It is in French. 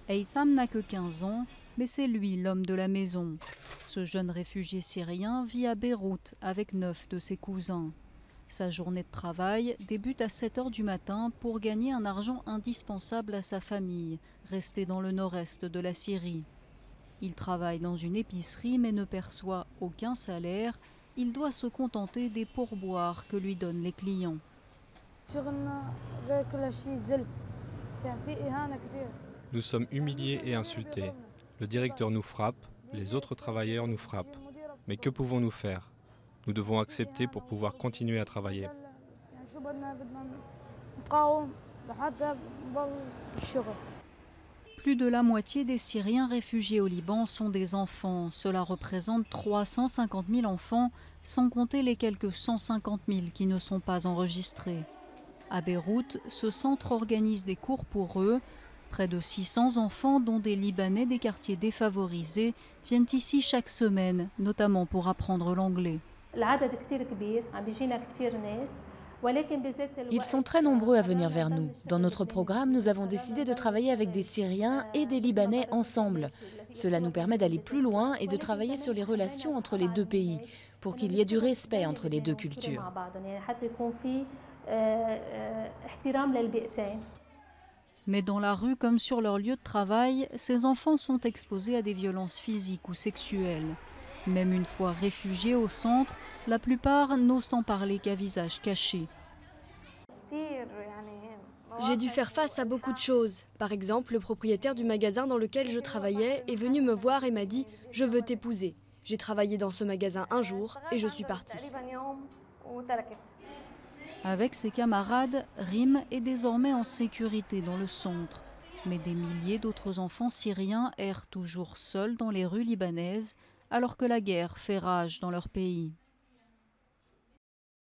Heissam n'a que 15 ans, mais c'est lui l'homme de la maison. Ce jeune réfugié syrien vit à Beyrouth avec 9 de ses cousins. Sa journée de travail débute à 7 h du matin pour gagner un argent indispensable à sa famille, restée dans le nord-est de la Syrie. Il travaille dans une épicerie mais ne perçoit aucun salaire. Il doit se contenter des pourboires que lui donnent les clients. Nous sommes humiliés et insultés. Le directeur nous frappe, les autres travailleurs nous frappent. Mais que pouvons-nous faire? Nous devons accepter pour pouvoir continuer à travailler. Plus de la moitié des Syriens réfugiés au Liban sont des enfants. Cela représente 350 000 enfants, sans compter les quelques 150 000 qui ne sont pas enregistrés. À Beyrouth, ce centre organise des cours pour eux. Près de 600 enfants, dont des Libanais des quartiers défavorisés, viennent ici chaque semaine, notamment pour apprendre l'anglais. Ils sont très nombreux à venir vers nous. Dans notre programme, nous avons décidé de travailler avec des Syriens et des Libanais ensemble. Cela nous permet d'aller plus loin et de travailler sur les relations entre les deux pays, pour qu'il y ait du respect entre les deux cultures. Mais dans la rue comme sur leur lieu de travail, ces enfants sont exposés à des violences physiques ou sexuelles. Même une fois réfugiés au centre, la plupart n'osent en parler qu'à visage caché. J'ai dû faire face à beaucoup de choses. Par exemple, le propriétaire du magasin dans lequel je travaillais est venu me voir et m'a dit « Je veux t'épouser ». J'ai travaillé dans ce magasin un jour et je suis partie. Avec ses camarades, Rim est désormais en sécurité dans le centre. Mais des milliers d'autres enfants syriens errent toujours seuls dans les rues libanaises, alors que la guerre fait rage dans leur pays.